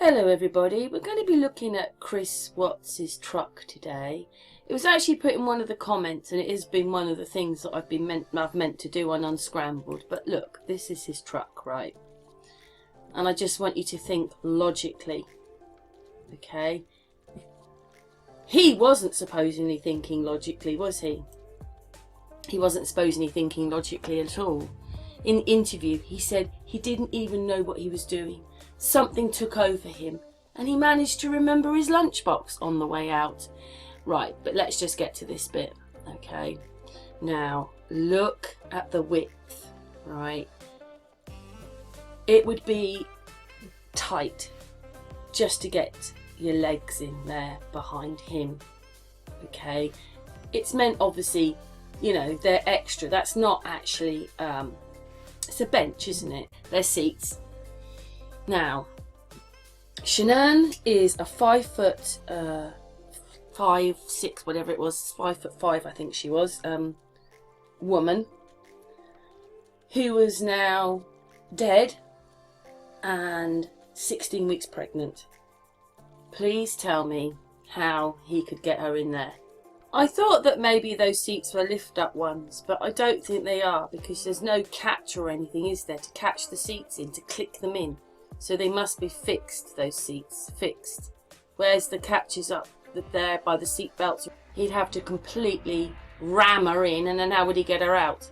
Hello everybody, we're going to be looking at Chris Watts' truck today. It was actually put in one of the comments and it has been one of the things that I've meant to do on Unscrambled. But look, this is his truck, right? And I just want you to think logically, okay? He wasn't supposedly thinking logically, was he? He wasn't supposedly thinking logically at all. In the interview, he said he didn't even know what he was doing. Something took over him and he managed to remember his lunchbox on the way out. Right, but let's just get to this bit, okay? Now, look at the width, right? It would be tight just to get your legs in there behind him, okay? It's meant, obviously, you know, they're extra. That's not actually, it's a bench, isn't it? They're seats. Now, Shanann is a 5'5", 6", whatever it was, 5'5", I think she was, woman who was now dead and 16 weeks pregnant. Please tell me how he could get her in there. I thought that maybe those seats were lift-up ones, but I don't think they are because there's no catch or anything, is there, to catch the seats in, to click them in. So they must be fixed, those seats, fixed. Where's the catches up there by the seat belts? He'd have to completely ram her in and then how would he get her out?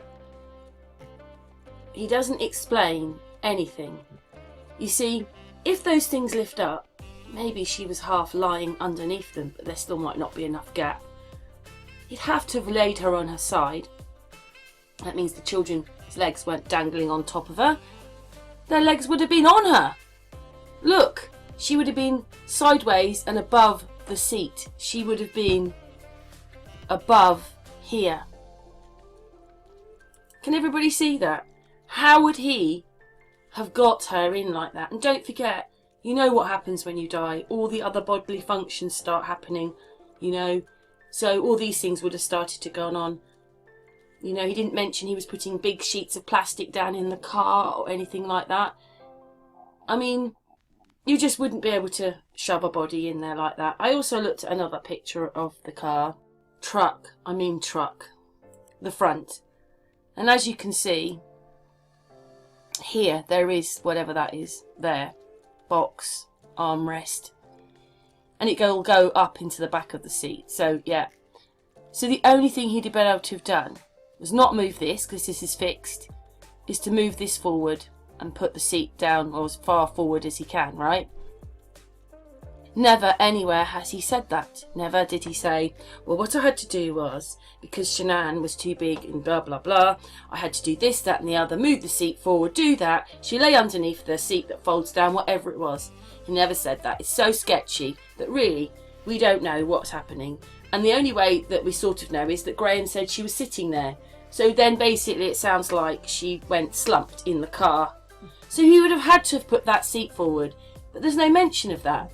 He doesn't explain anything. You see, if those things lift up, maybe she was half lying underneath them, but there still might not be enough gap. He'd have to have laid her on her side. That means the children's legs weren't dangling on top of her. Their legs would have been on her. Look, she would have been sideways and above the seat. She would have been above here. Can everybody see that? How would he have got her in like that? And don't forget, you know what happens when you die. All the other bodily functions start happening, you know. So all these things would have started to go on. You know, he didn't mention he was putting big sheets of plastic down in the car or anything like that. I mean, you just wouldn't be able to shove a body in there like that. I also looked at another picture of the car. Truck. The front. And as you can see, here there is, whatever that is, there. Box, armrest. And it will go up into the back of the seat. So, yeah. So the only thing he'd have been able to have done was not move this, because this is fixed, is to move this forward and put the seat down or as far forward as he can, right? Never anywhere has he said that. Never did he say, well, what I had to do was, because Shanann was too big and blah, blah, blah, I had to do this, that and the other, move the seat forward, do that. She lay underneath the seat that folds down, whatever it was. He never said that. It's so sketchy that really we don't know what's happening. And the only way that we sort of know is that Graham said she was sitting there. So then basically it sounds like she went slumped in the car. So he would have had to have put that seat forward. But there's no mention of that.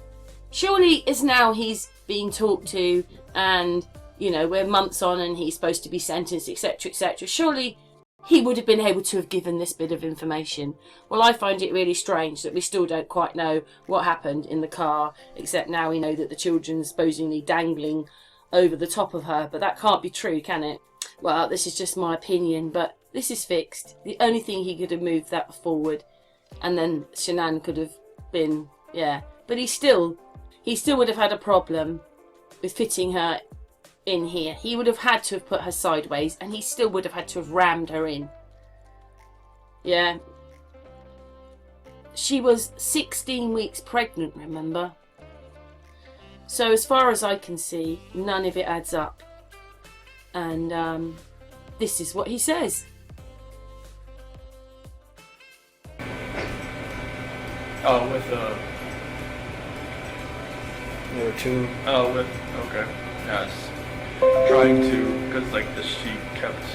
Surely as now he's being talked to and, you know, we're months on and he's supposed to be sentenced, etc., etc. Surely he would have been able to have given this bit of information. Well, I find it really strange that we still don't quite know what happened in the car, except now we know that the children's supposedly dangling over the top of her. But that can't be true, can it? Well, this is just my opinion, but this is fixed. The only thing he could have moved that forward, and then Shanann could have been, yeah. But he still would have had a problem with fitting her in here. He would have had to have put her sideways, and he still would have had to have rammed her in. Yeah. She was 16 weeks pregnant, remember? So as far as I can see, none of it adds up. And this is what he says. Oh, with There were two. oh, with, okay. Yes. I'm trying to, because like the sheet kept,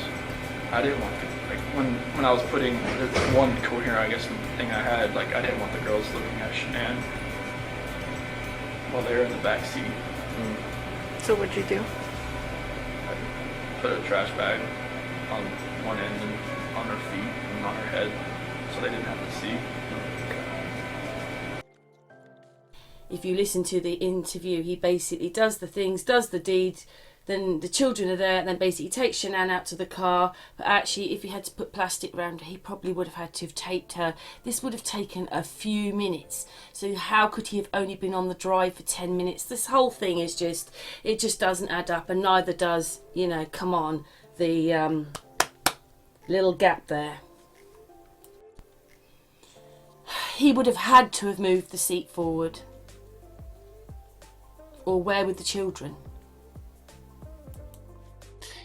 I didn't want to, like when I was putting the one coherent, I guess, thing I had, like I didn't want the girls looking at Shanann while they were in the back seat. So what'd you do? I put a trash bag on one end and on her feet and on her head so they didn't have to see. if you listen to the interview, he basically does the things, does the deeds, then the children are there, and then basically takes Shanann out to the car. But actually, if he had to put plastic around her, he probably would have had to have taped her. This would have taken a few minutes. So how could he have only been on the drive for 10 minutes? This whole thing is just, it just doesn't add up, and neither does, you know, come on, the little gap there. He would have had to have moved the seat forward. Or where were the children?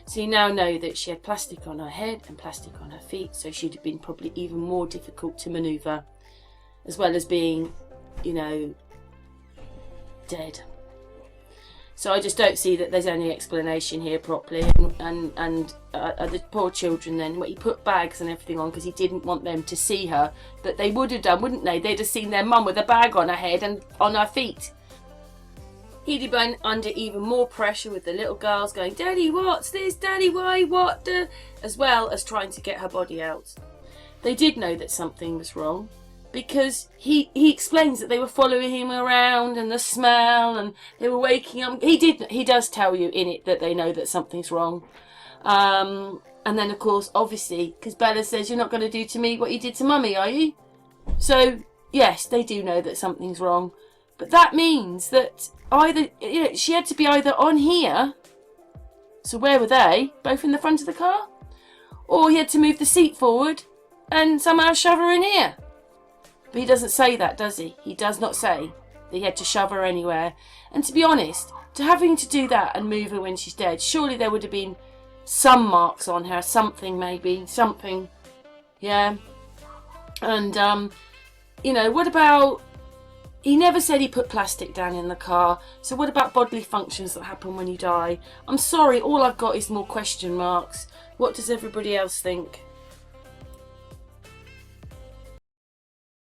So you now know that she had plastic on her head and plastic on her feet, so she'd have been probably even more difficult to manoeuvre, as well as being, you know, dead. So I just don't see that there's any explanation here properly. And the poor children then, he put bags and everything on because he didn't want them to see her, but they would have done, wouldn't they? They'd have seen their mum with a bag on her head and on her feet. He'd have been under even more pressure with the little girls going, "Daddy, what's this? Daddy, why? What?" As well as trying to get her body out. They did know that something was wrong, because he explains that they were following him around and the smell, and they were waking up. He does tell you in it that they know that something's wrong. And then, of course, obviously, because Bella says, "You're not going to do to me what you did to Mummy, are you?" So, yes, they do know that something's wrong. But that means that either, you know, she had to be either on here, so where were they? Both in the front of the car? Or he had to move the seat forward and somehow shove her in here. But he doesn't say that, does he? He does not say that he had to shove her anywhere. And to be honest, to having to do that and move her when she's dead, surely there would have been some marks on her, something maybe, something, yeah. And, you know, what about... He never said he put plastic down in the car. So what about bodily functions that happen when you die? I'm sorry, all I've got is more question marks. What does everybody else think?